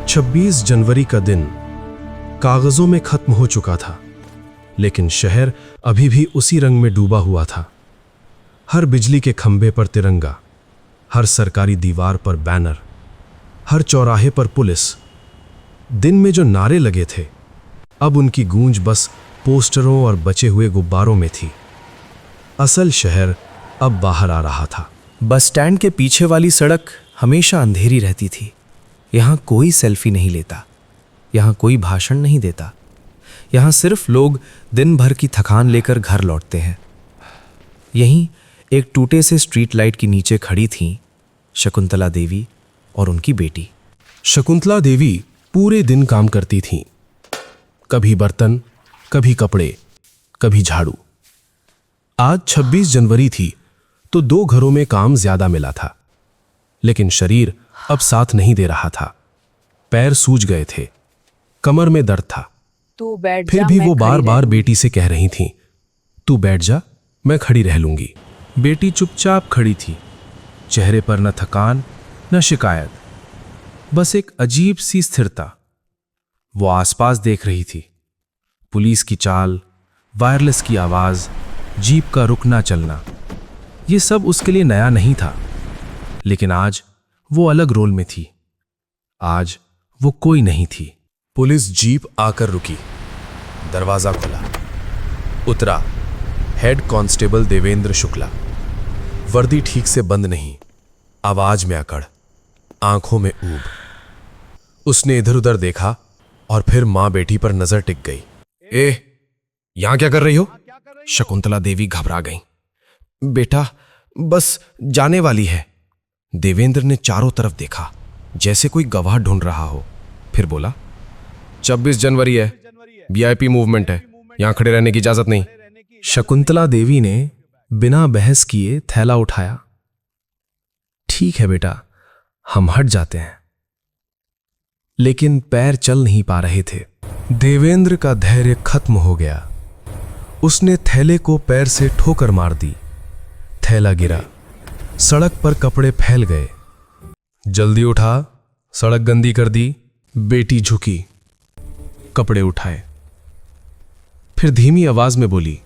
26 जनवरी का दिन कागजों में खत्म हो चुका था, लेकिन शहर अभी भी उसी रंग में डूबा हुआ था। हर बिजली के खंभे पर तिरंगा, हर सरकारी दीवार पर बैनर, हर चौराहे पर पुलिस। दिन में जो नारे लगे थे, अब उनकी गूंज बस पोस्टरों और बचे हुए गुब्बारों में थी। असल शहर अब बाहर आ रहा था। बस स्टैंड के पीछे वाली सड़क हमेशा अंधेरी रहती थी। यहाँ कोई सेल्फी नहीं लेता, यहाँ कोई भाषण नहीं देता, यहाँ सिर्फ लोग दिन भर की थकान लेकर घर लौटते हैं। यहीं एक टूटे से स्ट्रीट लाइट के नीचे खड़ी थीं शकुंतला देवी और उनकी बेटी। शकुंतला देवी पूरे दिन काम करती थीं, कभी बर्तन, कभी कपड़े, कभी झाड़ू। आज 26 जनवरी थी तो 2 घरों में काम ज्यादा मिला था, लेकिन शरीर अब साथ नहीं दे रहा था। पैर सूज गए थे, कमर में दर्द था। तू बैठ जा, फिर भी मैं वो बार खड़ी बार रहूंगी। बेटी से कह रही थीं, तू बैठ जा, मैं खड़ी रह लूंगी। बेटी चुपचाप खड़ी थी, चेहरे पर न थकान न शिकायत, बस एक अजीब सी स्थिरता। वो आसपास देख रही थी, पुलिस की चाल, वायरलेस की आवाज, जीप का रुकना चलना, ये सब उसके लिए नया नहीं था। लेकिन आज वो अलग रोल में थी। आज वो कोई नहीं थी। पुलिस जीप आकर रुकी, दरवाजा खुला, उतरा हेड कांस्टेबल देवेंद्र शुक्ला। वर्दी ठीक से बंद नहीं, आवाज में अकड़, आंखों में ऊब। उसने इधर उधर देखा और फिर मां बेटी पर नजर टिक गई। यहां क्या कर रही हो? शकुंतला देवी घबरा गई। बेटा, बस जाने वाली है। देवेंद्र ने चारों तरफ देखा, जैसे कोई गवाह ढूंढ रहा हो, फिर बोला, 26 जनवरी है, वीआईपी मूवमेंट है, यहां खड़े रहने की इजाजत नहीं। शकुंतला देवी ने बिना बहस किए थैला उठाया। ठीक है बेटा, हम हट जाते हैं। लेकिन पैर चल नहीं पा रहे थे। देवेंद्र का धैर्य खत्म हो गया। उसने थैले को पैर से ठोकर मार दी। थैला गिरा, सड़क पर कपड़े फैल गए। जल्दी उठा, सड़क गंदी कर दी। बेटी झुकी, कपड़े उठाए, फिर धीमी आवाज में बोली,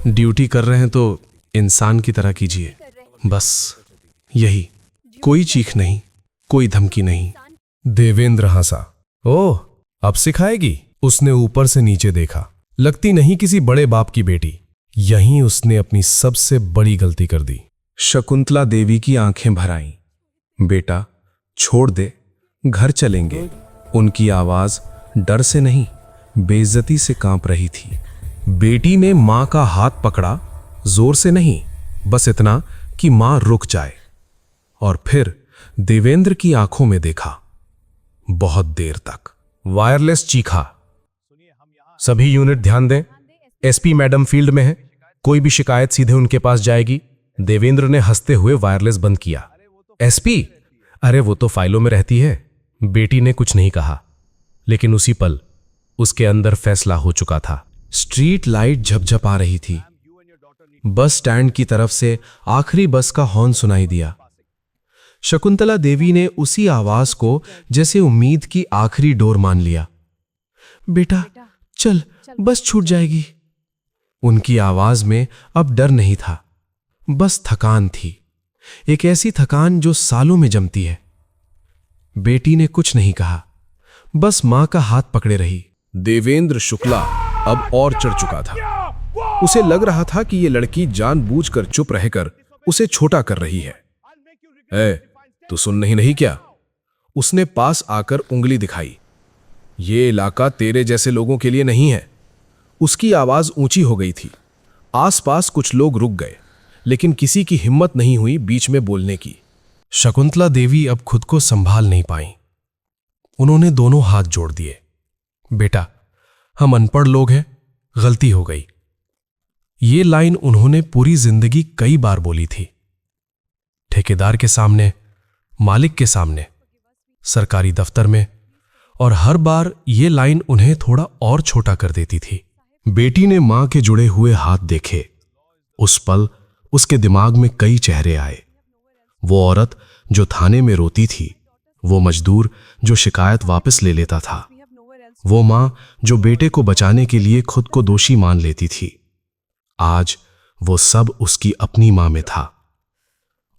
ड्यूटी कर रहे हैं तो इंसान की तरह कीजिए, बस यही। कोई चीख नहीं, कोई धमकी नहीं। देवेंद्र हंसा। ओह, अब सिखाएगी? उसने ऊपर से नीचे देखा। लगती नहीं किसी बड़े बाप की बेटी। यहीं उसने अपनी सबसे बड़ी गलती कर दी। शकुंतला देवी की आंखें भर आईं। बेटा, छोड़ दे, घर चलेंगे। उनकी आवाज डर से नहीं, बेइज्जती से कांप रही थी। बेटी ने मां का हाथ पकड़ा, जोर से नहीं, बस इतना कि मां रुक जाए। और फिर देवेंद्र की आंखों में देखा। बहुत देर तक वायरलेस चीखा, सभी यूनिट ध्यान दें, एसपी मैडम फील्ड में है, कोई भी शिकायत सीधे उनके पास जाएगी। देवेंद्र ने हंसते हुए वायरलेस बंद किया। एसपी? अरे वो तो फाइलों में रहती है। बेटी ने कुछ नहीं कहा, लेकिन उसी पल उसके अंदर फैसला हो चुका था। स्ट्रीट लाइट झपझपा रही थी। बस स्टैंड की तरफ से आखिरी बस का हॉर्न सुनाई दिया। शकुंतला देवी ने उसी आवाज को जैसे उम्मीद की आखिरी डोर मान लिया। बेटा चल, बस छूट जाएगी। उनकी आवाज में अब डर नहीं था, बस थकान थी। एक ऐसी थकान जो सालों में जमती है। बेटी ने कुछ नहीं कहा, बस मां का हाथ पकड़े रही। देवेंद्र शुक्ला अब और चढ़ चुका था। उसे लग रहा था कि यह लड़की जानबूझकर चुप रहकर उसे छोटा कर रही है। तू सुन नहीं क्या? उसने पास आकर उंगली दिखाई। ये इलाका तेरे जैसे लोगों के लिए नहीं है। उसकी आवाज ऊंची हो गई थी। आसपास कुछ लोग रुक गए, लेकिन किसी की हिम्मत नहीं हुई बीच में बोलने की। शकुंतला देवी अब खुद को संभाल नहीं पाई। उन्होंने दोनों हाथ जोड़ दिए। बेटा, हम अनपढ़ लोग हैं, गलती हो गई। ये लाइन उन्होंने पूरी जिंदगी कई बार बोली थी। ठेकेदार के सामने, मालिक के सामने, सरकारी दफ्तर में, और हर बार ये लाइन उन्हें थोड़ा और छोटा कर देती थी। बेटी ने मां के जुड़े हुए हाथ देखे। उस पल उसके दिमाग में कई चेहरे आए। वो औरत जो थाने में रोती थी, वो मजदूर जो शिकायत वापस ले लेता था, वो मां जो बेटे को बचाने के लिए खुद को दोषी मान लेती थी। आज वो सब उसकी अपनी मां में था।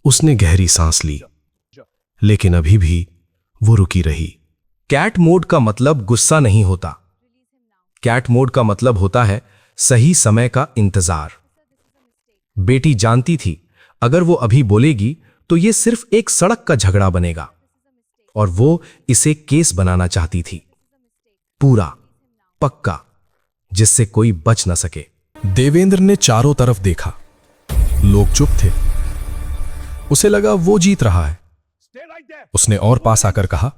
उसने गहरी सांस ली, लेकिन अभी भी वो रुकी रही। कैट मोड का मतलब गुस्सा नहीं होता। कैट मोड का मतलब होता है सही समय का इंतजार। बेटी जानती थी अगर वो अभी बोलेगी तो ये सिर्फ एक सड़क का झगड़ा बनेगा, और वो इसे केस बनाना चाहती थी, पूरा, पक्का, जिससे कोई बच न सके। देवेंद्र ने चारों तरफ देखा। लोग चुप थे। उसे लगा वो जीत रहा है। उसने और पास आकर कहा,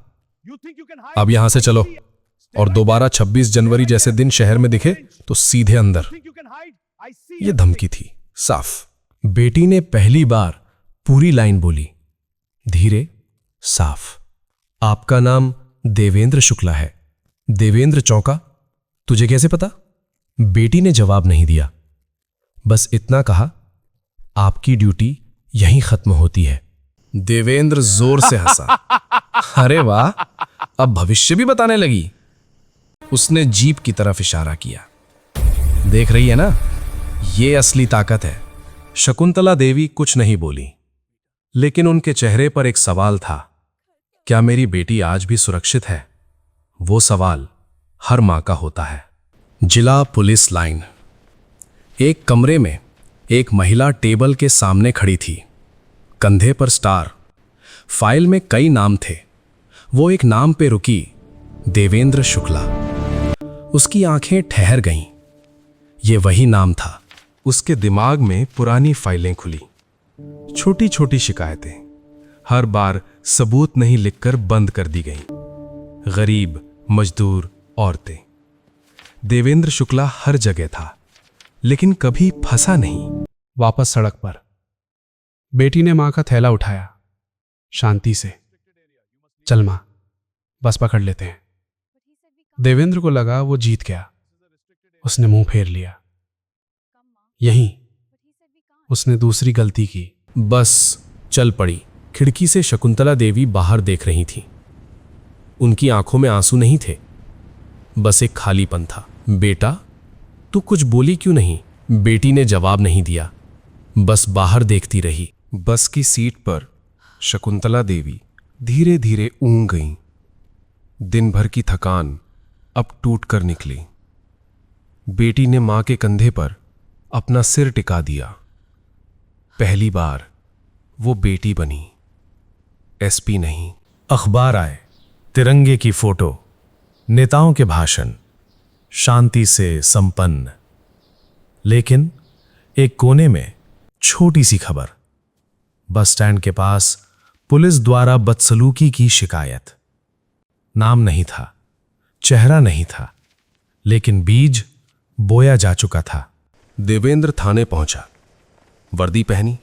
अब यहां से चलो, और दोबारा 26 जनवरी जैसे दिन शहर में दिखे तो सीधे अंदर। यह धमकी थी, साफ। बेटी ने पहली बार पूरी लाइन बोली, धीरे, साफ। आपका नाम देवेंद्र शुक्ला है। देवेंद्र चौंका, तुझे कैसे पता? बेटी ने जवाब नहीं दिया, बस इतना कहा, आपकी ड्यूटी यहीं खत्म होती है। देवेंद्र जोर से हंसा। अरे वाह, अब भविष्य भी बताने लगी। उसने जीप की तरफ इशारा किया। देख रही है ना, ये असली ताकत है। शकुंतला देवी कुछ नहीं बोली, लेकिन उनके चेहरे पर एक सवाल था, क्या मेरी बेटी आज भी सुरक्षित है? वो सवाल हर मां का होता है। जिला पुलिस लाइन। एक कमरे में एक महिला टेबल के सामने खड़ी थी, कंधे पर स्टार। फाइल में कई नाम थे। वो एक नाम पे रुकी, देवेंद्र शुक्ला। उसकी आंखें ठहर गईं। ये वही नाम था। उसके दिमाग में पुरानी फाइलें खुली, छोटी छोटी शिकायतें, हर बार सबूत नहीं लिखकर बंद कर दी गईं। गरीब, मजदूर, औरतें। देवेंद्र शुक्ला हर जगह था, लेकिन कभी फंसा नहीं। वापस सड़क पर बेटी ने मां का थैला उठाया, शांति से। चल मां, बस पकड़ लेते हैं। देवेंद्र को लगा वो जीत गया। उसने मुंह फेर लिया। यहीं उसने दूसरी गलती की। बस चल पड़ी। खिड़की से शकुंतला देवी बाहर देख रही थी। उनकी आंखों में आंसू नहीं थे, बस एक खालीपन था। बेटा, तू कुछ बोली क्यों नहीं? बेटी ने जवाब नहीं दिया, बस बाहर देखती रही। बस की सीट पर शकुंतला देवी धीरे धीरे ऊँग गईं। दिन भर की थकान अब टूट कर निकली। बेटी ने मां के कंधे पर अपना सिर टिका दिया। पहली बार वो बेटी बनी, एसपी नहीं। अखबार आए, तिरंगे की फोटो, नेताओं के भाषण, शांति से संपन्न। लेकिन एक कोने में छोटी सी खबर, बस स्टैंड के पास पुलिस द्वारा बदसलूकी की शिकायत। नाम नहीं था, चेहरा नहीं था, लेकिन बीज बोया जा चुका था। देवेंद्र थाने पहुंचा, वर्दी पहनी,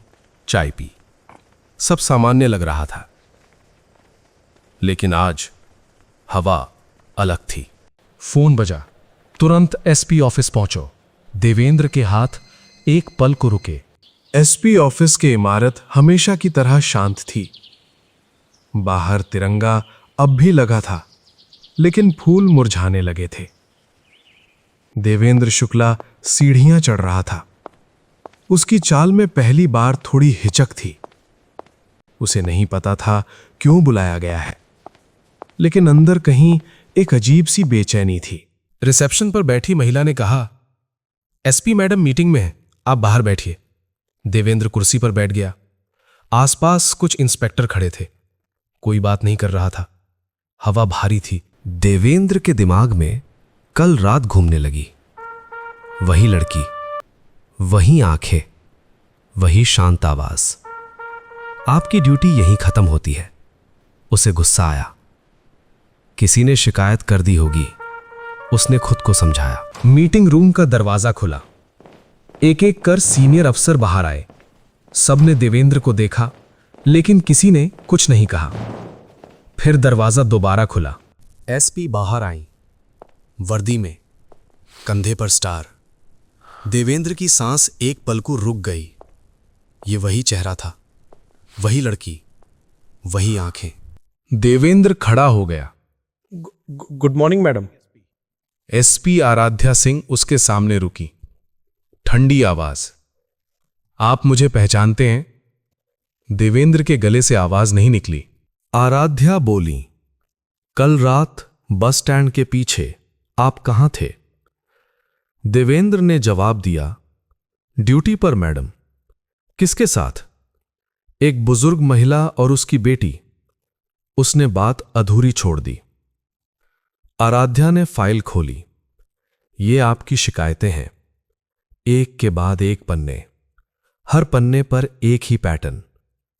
चाय पी। सब सामान्य लग रहा था, लेकिन आज हवा अलग थी। फोन बजा। तुरंत एसपी ऑफिस पहुंचो। देवेंद्र के हाथ एक पल को रुके। एसपी ऑफिस की इमारत हमेशा की तरह शांत थी। बाहर तिरंगा अब भी लगा था, लेकिन फूल मुरझाने लगे थे। देवेंद्र शुक्ला सीढ़ियां चढ़ रहा था। उसकी चाल में पहली बार थोड़ी हिचक थी। उसे नहीं पता था क्यों बुलाया गया है, लेकिन अंदर कहीं एक अजीब सी बेचैनी थी। रिसेप्शन पर बैठी महिला ने कहा, एसपी मैडम मीटिंग में है, आप बाहर बैठिए। देवेंद्र कुर्सी पर बैठ गया। आसपास कुछ इंस्पेक्टर खड़े थे। कोई बात नहीं कर रहा था। हवा भारी थी। देवेंद्र के दिमाग में कल रात घूमने लगी। वही लड़की, वही आंखें, वही शांत आवाज। आपकी ड्यूटी यहीं खत्म होती है। उसे गुस्सा आया। किसी ने शिकायत कर दी होगी, उसने खुद को समझाया। मीटिंग रूम का दरवाजा खुला। एक एक कर सीनियर अफसर बाहर आए। सबने देवेंद्र को देखा, लेकिन किसी ने कुछ नहीं कहा। फिर दरवाजा दोबारा खुला। एसपी बाहर आई, वर्दी में, कंधे पर स्टार। देवेंद्र की सांस एक पल को रुक गई। ये वही चेहरा था, वही लड़की, वही आंखें। देवेंद्र खड़ा हो गया। Good morning madam. SP Aaradhya Singh उसके सामने रुकी। ठंडी आवाज। आप मुझे पहचानते हैं? देवेंद्र के गले से आवाज नहीं निकली। आराध्या बोली, कल रात बस स्टैंड के पीछे आप कहां थे? देवेंद्र ने जवाब दिया, ड्यूटी पर मैडम। किसके साथ? एक बुजुर्ग महिला और उसकी बेटी। उसने बात अधूरी छोड़ दी। आराध्या ने फाइल खोली। ये आपकी शिकायतें हैं, एक के बाद एक पन्ने। हर पन्ने पर एक ही पैटर्न,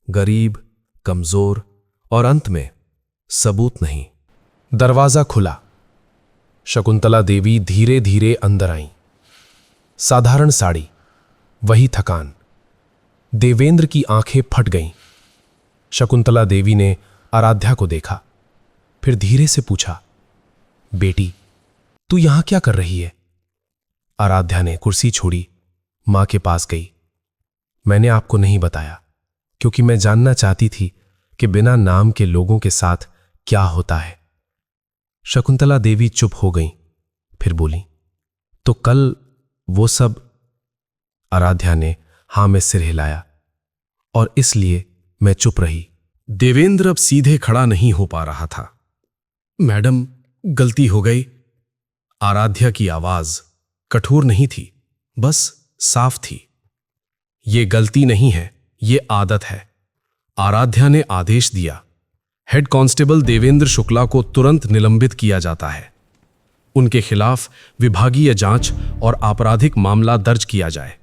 गरीब, कमजोर और अंत में सबूत नहीं। दरवाजा खुला। शकुंतला देवी धीरे धीरे अंदर आईं। साधारण साड़ी, वही थकान। देवेंद्र की आंखें फट गईं। शकुंतला देवी ने आराध्या को देखा, फिर धीरे से पूछा, बेटी, तू यहां क्या कर रही है? आराध्या ने कुर्सी छोड़ी, मां के पास गई। मैंने आपको नहीं बताया क्योंकि मैं जानना चाहती थी कि बिना नाम के लोगों के साथ क्या होता है। शकुंतला देवी चुप हो गईं, फिर बोली, तो कल वो सब? आराध्या ने हां में सिर हिलाया, और इसलिए मैं चुप रही। देवेंद्र अब सीधे खड़ा नहीं हो पा रहा था। मैडम, गलती हो गई। आराध्या की आवाज कठोर नहीं थी, बस साफ थी। ये गलती नहीं है, ये आदत है। आराध्या ने आदेश दिया, हेड कांस्टेबल देवेंद्र शुक्ला को तुरंत निलंबित किया जाता है। उनके खिलाफ विभागीय जांच और आपराधिक मामला दर्ज किया जाए।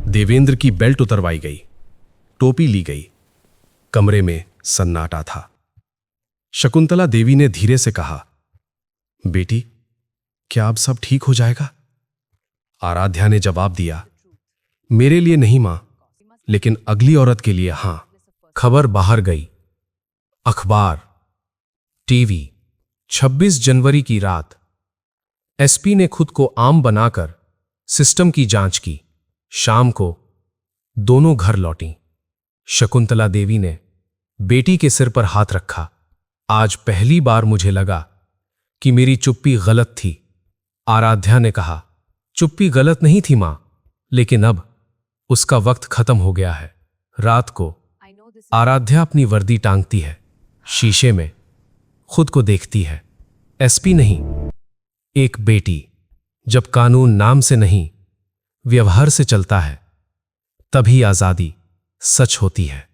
देवेंद्र की बेल्ट उतरवाई गई, टोपी ली गई। कमरे में सन्नाटा था। शकुंतला देवी ने धीरे से कहा, बेटी, क्या अब सब ठीक हो जाएगा? आराध्या ने जवाब दिया, मेरे लिए नहीं मां, लेकिन अगली औरत के लिए हां। खबर बाहर गई। अखबार, टीवी। 26 जनवरी की रात एसपी ने खुद को आम बनाकर सिस्टम की जांच की। शाम को दोनों घर लौटी। शकुंतला देवी ने बेटी के सिर पर हाथ रखा। आज पहली बार मुझे लगा कि मेरी चुप्पी गलत थी। आराध्या ने कहा, चुप्पी गलत नहीं थी मां, लेकिन अब उसका वक्त खत्म हो गया है। रात को आराध्या अपनी वर्दी टांगती है, शीशे में खुद को देखती है। एसपी नहीं, एक बेटी। जब कानून नाम से नहीं, व्यवहार से चलता है, तभी आजादी सच होती है।